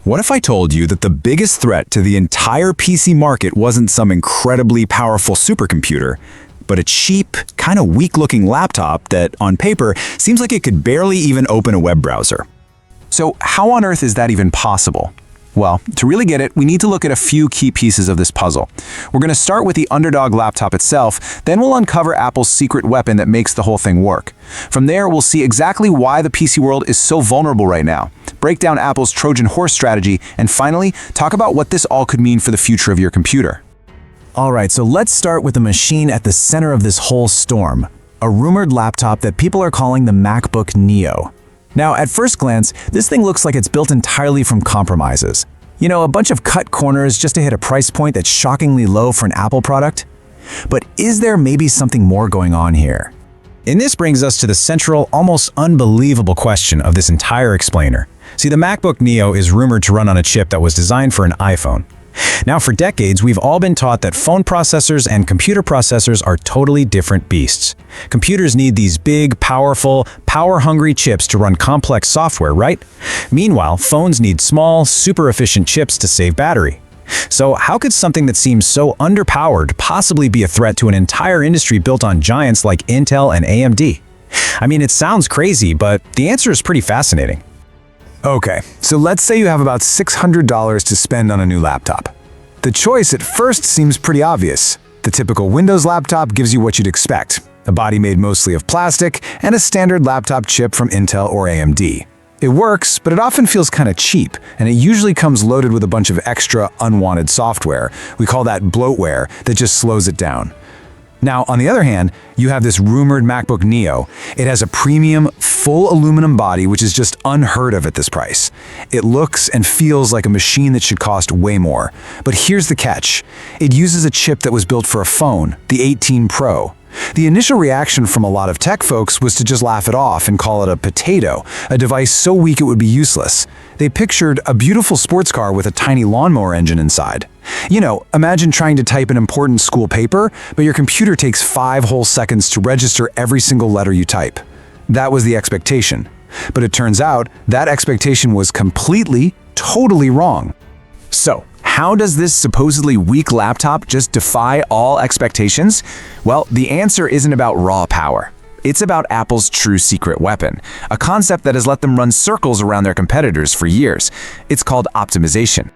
What if I told you that the biggest threat to the entire PC market wasn't some incredibly powerful supercomputer, but a cheap, kind of weak-looking laptop that, on paper, seems like it could barely even open a web browser? So how on earth is that even possible? Well, to really get it, we need to look at a few key pieces of this puzzle. We're going to start with the underdog laptop itself, then we'll uncover Apple's secret weapon that makes the whole thing work. From there, we'll see exactly why the PC world is so vulnerable right now, break down Apple's Trojan horse strategy, and finally, talk about what this all could mean for the future of your computer. Alright, so let's start with the machine at the center of this whole storm, a rumored laptop that people are calling the MacBook Neo. Now, at first glance, this thing looks like it's built entirely from compromises. You know, a bunch of cut corners just to hit a price point that's shockingly low for an Apple product. But is there maybe something more going on here? And this brings us to the central, almost unbelievable question of this entire explainer. See, the MacBook Neo is rumored to run on a chip that was designed for an iPhone. Now, for decades, we've all been taught that phone processors and computer processors are totally different beasts. Computers need these big, powerful, power-hungry chips to run complex software, right? Meanwhile, phones need small, super-efficient chips to save battery. So how could something that seems so underpowered possibly be a threat to an entire industry built on giants like Intel and AMD? I mean, it sounds crazy, but the answer is pretty fascinating. Okay, so let's say you have about $600 to spend on a new laptop. The choice at first seems pretty obvious. The typical Windows laptop gives you what you'd expect, a body made mostly of plastic and a standard laptop chip from Intel or AMD. It works, but it often feels kind of cheap, and it usually comes loaded with a bunch of extra unwanted software. We call that bloatware that just slows it down. Now, on the other hand, you have this rumored MacBook Neo. It has a premium, full aluminum body, which is just unheard of at this price. It looks and feels like a machine that should cost way more. But here's the catch. It uses a chip that was built for a phone, the 18 Pro. The initial reaction from a lot of tech folks was to just laugh it off and call it a potato, a device so weak it would be useless. They pictured a beautiful sports car with a tiny lawnmower engine inside. You know, imagine trying to type an important school paper, but your computer takes 5 whole seconds to register every single letter you type. That was the expectation. But it turns out that expectation was completely, totally wrong. So, how does this supposedly weak laptop just defy all expectations? Well, the answer isn't about raw power. It's about Apple's true secret weapon, a concept that has let them run circles around their competitors for years. It's called optimization.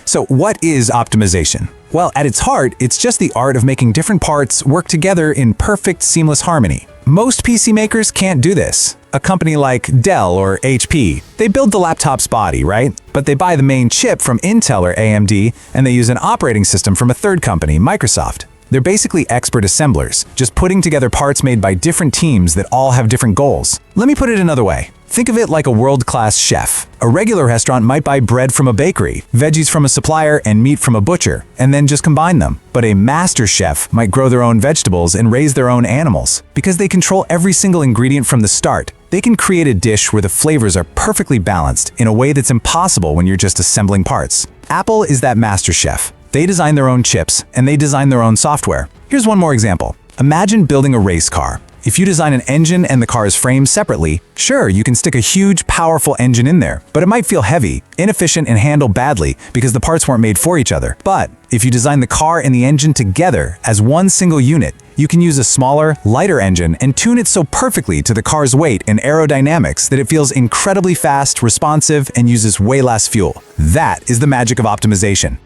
So what is optimization? Well, at its heart, it's just the art of making different parts work together in perfect, seamless harmony. Most PC makers can't do this. A company like Dell or HP, they build the laptop's body, right? But they buy the main chip from Intel or AMD, and they use an operating system from a third company, Microsoft. They're basically expert assemblers, just putting together parts made by different teams that all have different goals. Let me put it another way. Think of it like a world-class chef. A regular restaurant might buy bread from a bakery, veggies from a supplier, and meat from a butcher, and then just combine them. But a master chef might grow their own vegetables and raise their own animals. Because they control every single ingredient from the start, they can create a dish where the flavors are perfectly balanced in a way that's impossible when you're just assembling parts. Apple is that master chef. They design their own chips, and they design their own software. Here's one more example. Imagine building a race car. If you design an engine and the car's frame separately, sure, you can stick a huge, powerful engine in there, but it might feel heavy, inefficient, and handle badly because the parts weren't made for each other. But if you design the car and the engine together as one single unit, you can use a smaller, lighter engine and tune it so perfectly to the car's weight and aerodynamics that it feels incredibly fast, responsive, and uses way less fuel. That is the magic of optimization.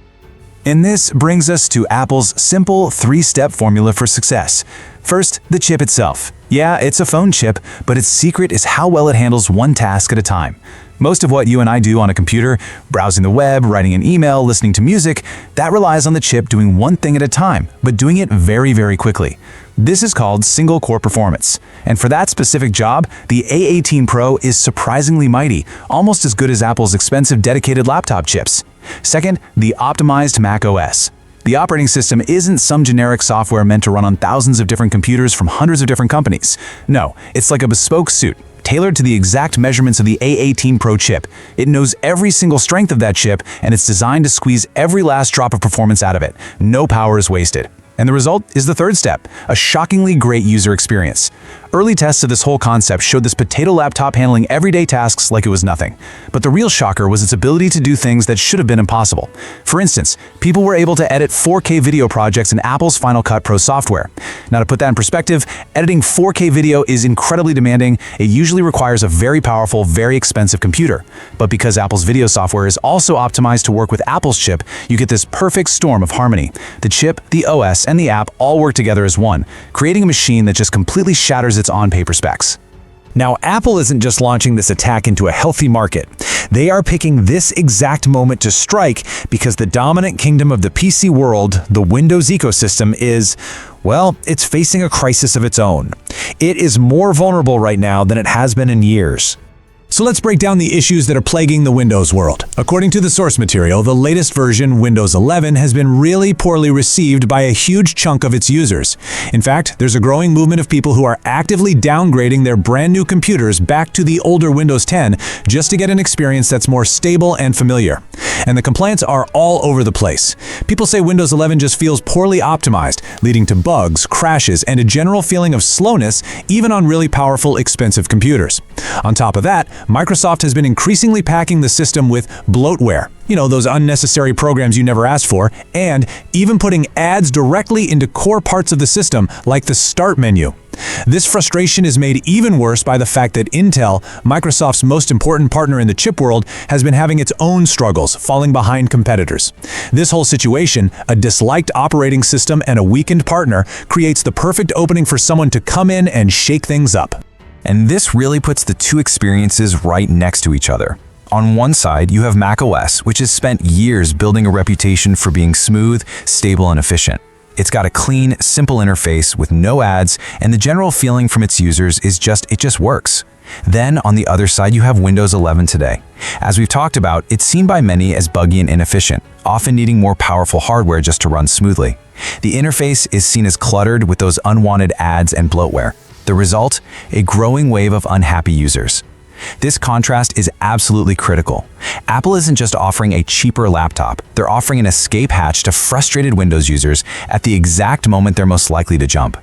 And this brings us to Apple's simple 3-step formula for success. First, the chip itself. Yeah, it's a phone chip, but its secret is how well it handles one task at a time. Most of what you and I do on a computer, browsing the web, writing an email, listening to music, that relies on the chip doing one thing at a time, but doing it very, very quickly. This is called single-core performance. And for that specific job, the A18 Pro is surprisingly mighty, almost as good as Apple's expensive dedicated laptop chips. Second, the optimized Mac OS. The operating system isn't some generic software meant to run on thousands of different computers from hundreds of different companies. No, it's like a bespoke suit, tailored to the exact measurements of the A18 Pro chip. It knows every single strength of that chip, and it's designed to squeeze every last drop of performance out of it. No power is wasted. And the result is the third step, a shockingly great user experience. Early tests of this whole concept showed this potato laptop handling everyday tasks like it was nothing. But the real shocker was its ability to do things that should have been impossible. For instance, people were able to edit 4K video projects in Apple's Final Cut Pro software. Now, to put that in perspective, editing 4K video is incredibly demanding. It usually requires a very powerful, very expensive computer. But because Apple's video software is also optimized to work with Apple's chip, you get this perfect storm of harmony. The chip, the OS, and the app all work together as one, creating a machine that just completely shatters its on-paper specs. Now, Apple isn't just launching this attack into a healthy market. They are picking this exact moment to strike because the dominant kingdom of the PC world, the Windows ecosystem, is, well, it's facing a crisis of its own. It is more vulnerable right now than it has been in years. So let's break down the issues that are plaguing the Windows world. According to the source material, the latest version, Windows 11, has been really poorly received by a huge chunk of its users. In fact, there's a growing movement of people who are actively downgrading their brand new computers back to the older Windows 10 just to get an experience that's more stable and familiar. And the complaints are all over the place. People say Windows 11 just feels poorly optimized, leading to bugs, crashes, and a general feeling of slowness even on really powerful, expensive computers. On top of that, Microsoft has been increasingly packing the system with bloatware, those unnecessary programs you never asked for, and even putting ads directly into core parts of the system, like the Start menu. This frustration is made even worse by the fact that Intel, Microsoft's most important partner in the chip world, has been having its own struggles, falling behind competitors. This whole situation, a disliked operating system and a weakened partner, creates the perfect opening for someone to come in and shake things up. And this really puts the two experiences right next to each other. On one side, you have macOS, which has spent years building a reputation for being smooth, stable, and efficient. It's got a clean, simple interface with no ads, and the general feeling from its users is it just works. Then, on the other side, you have Windows 11 today. As we've talked about, it's seen by many as buggy and inefficient, often needing more powerful hardware just to run smoothly. The interface is seen as cluttered with those unwanted ads and bloatware. The result? A growing wave of unhappy users. This contrast is absolutely critical. Apple isn't just offering a cheaper laptop, they're offering an escape hatch to frustrated Windows users at the exact moment they're most likely to jump.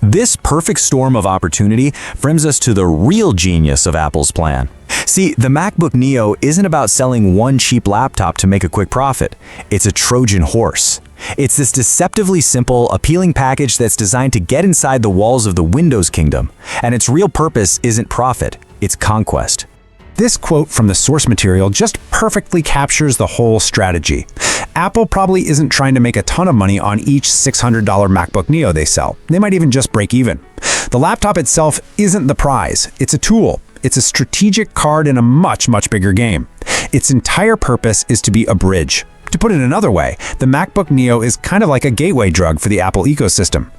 This perfect storm of opportunity brings us to the real genius of Apple's plan. See, the MacBook Neo isn't about selling one cheap laptop to make a quick profit. It's a Trojan horse. It's this deceptively simple, appealing package that's designed to get inside the walls of the Windows kingdom. And its real purpose isn't profit, it's conquest. This quote from the source material just perfectly captures the whole strategy. Apple probably isn't trying to make a ton of money on each $600 MacBook Neo they sell. They might even just break even. The laptop itself isn't the prize. It's a tool. It's a strategic card in a much, much bigger game. Its entire purpose is to be a bridge. To put it another way, the MacBook Neo is kind of like a gateway drug for the Apple ecosystem.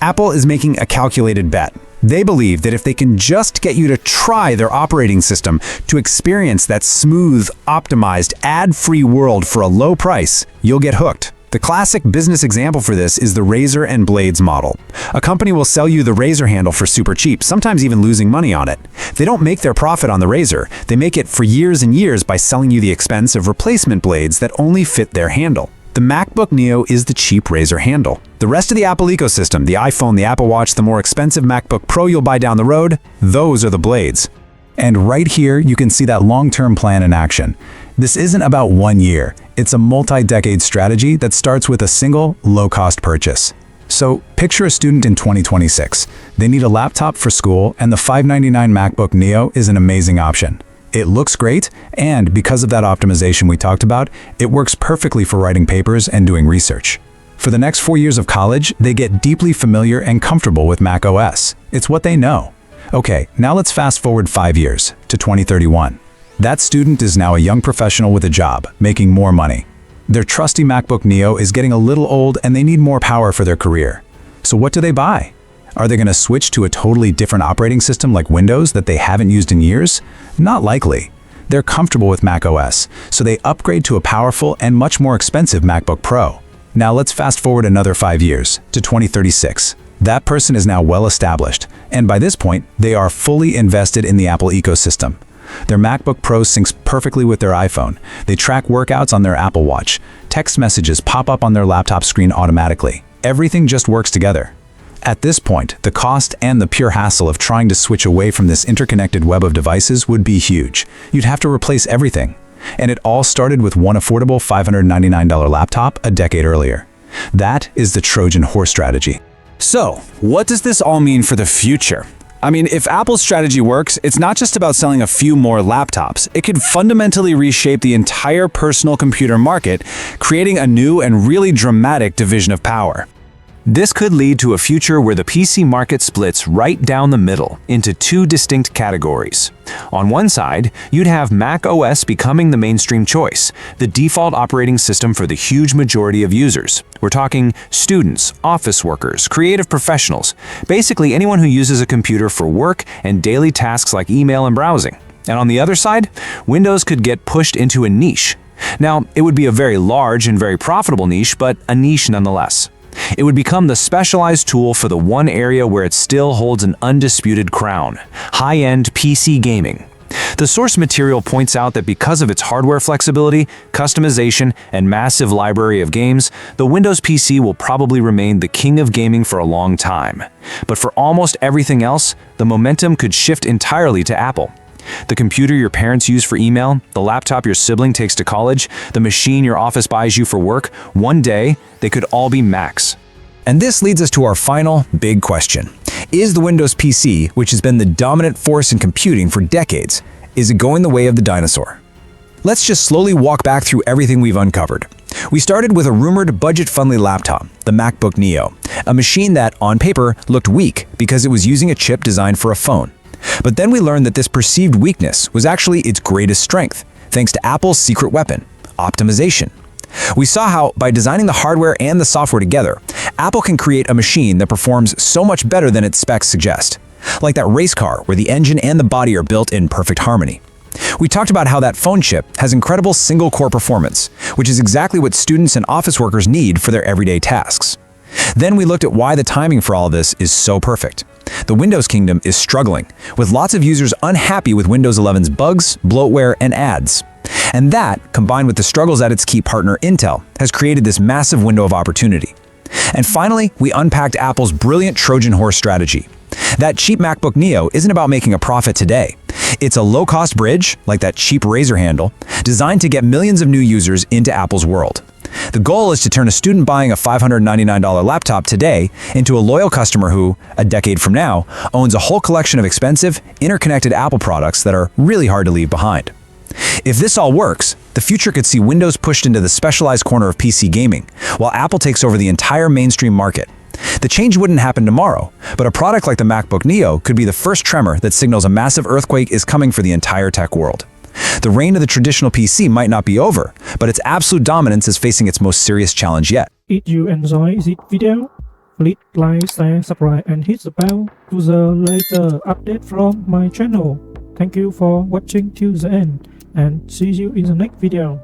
Apple is making a calculated bet. They believe that if they can just get you to try their operating system, to experience that smooth, optimized, ad-free world for a low price, you'll get hooked. The classic business example for this is the razor and blades model. A company will sell you the razor handle for super cheap, sometimes even losing money on it. They don't make their profit on the razor. They make it for years and years by selling you the expensive replacement blades that only fit their handle. The MacBook Neo is the cheap razor handle. The rest of the Apple ecosystem, the iPhone, the Apple Watch, the more expensive MacBook Pro you'll buy down the road, those are the blades. And right here, you can see that long-term plan in action. This isn't about 1 year. It's a multi-decade strategy that starts with a single, low-cost purchase. So, picture a student in 2026. They need a laptop for school, and the $599 MacBook Neo is an amazing option. It looks great, and because of that optimization we talked about, it works perfectly for writing papers and doing research. For the next 4 years of college, they get deeply familiar and comfortable with macOS. It's what they know. Okay, now let's fast forward 5 years, to 2031. That student is now a young professional with a job, making more money. Their trusty MacBook Neo is getting a little old and they need more power for their career. So what do they buy? Are they going to switch to a totally different operating system like Windows that they haven't used in years? Not likely. They're comfortable with macOS, so they upgrade to a powerful and much more expensive MacBook Pro. Now let's fast forward another 5 years, to 2036. That person is now well established, and by this point, they are fully invested in the Apple ecosystem. Their MacBook Pro syncs perfectly with their iPhone. They track workouts on their Apple Watch. Text messages pop up on their laptop screen automatically. Everything just works together. At this point, the cost and the pure hassle of trying to switch away from this interconnected web of devices would be huge. You'd have to replace everything. And it all started with one affordable $599 laptop a decade earlier. That is the Trojan horse strategy. So, what does this all mean for the future? I mean, if Apple's strategy works, it's not just about selling a few more laptops. It could fundamentally reshape the entire personal computer market, creating a new and really dramatic division of power. This could lead to a future where the PC market splits right down the middle into two distinct categories. On one side, you'd have Mac OS becoming the mainstream choice, the default operating system for the huge majority of users. We're talking students, office workers, creative professionals, basically anyone who uses a computer for work and daily tasks like email and browsing. And on the other side, Windows could get pushed into a niche. Now, it would be a very large and very profitable niche, but a niche nonetheless. It would become the specialized tool for the one area where it still holds an undisputed crown: high-end PC gaming. The source material points out that because of its hardware flexibility, customization, and massive library of games, the Windows PC will probably remain the king of gaming for a long time. But for almost everything else, the momentum could shift entirely to Apple. The computer your parents use for email, the laptop your sibling takes to college, the machine your office buys you for work, one day, they could all be Macs. And this leads us to our final big question. Is the Windows PC, which has been the dominant force in computing for decades, is it going the way of the dinosaur? Let's just slowly walk back through everything we've uncovered. We started with a rumored budget-friendly laptop, the Macbook Neo, a machine that, on paper, looked weak because it was using a chip designed for a phone. But then we learned that this perceived weakness was actually its greatest strength, thanks to Apple's secret weapon, optimization. We saw how, by designing the hardware and the software together, Apple can create a machine that performs so much better than its specs suggest. Like that race car where the engine and the body are built in perfect harmony. We talked about how that phone chip has incredible single-core performance, which is exactly what students and office workers need for their everyday tasks. Then we looked at why the timing for all of this is so perfect. The Windows kingdom is struggling, with lots of users unhappy with Windows 11's bugs, bloatware, and ads. And that, combined with the struggles at its key partner Intel, has created this massive window of opportunity. And finally, we unpacked Apple's brilliant Trojan horse strategy. That cheap MacBook Neo isn't about making a profit today. It's a low-cost bridge, like that cheap razor handle, designed to get millions of new users into Apple's world. The goal is to turn a student buying a $599 laptop today into a loyal customer who, a decade from now, owns a whole collection of expensive, interconnected Apple products that are really hard to leave behind. If this all works, the future could see Windows pushed into the specialized corner of PC gaming, while Apple takes over the entire mainstream market. The change wouldn't happen tomorrow, but a product like the MacBook Neo could be the first tremor that signals a massive earthquake is coming for the entire tech world. The reign of the traditional PC might not be over, but its absolute dominance is facing its most serious challenge yet. If you enjoy this video, please like, share, subscribe and hit the bell to the latest update from my channel. Thank you for watching till the end and see you in the next video.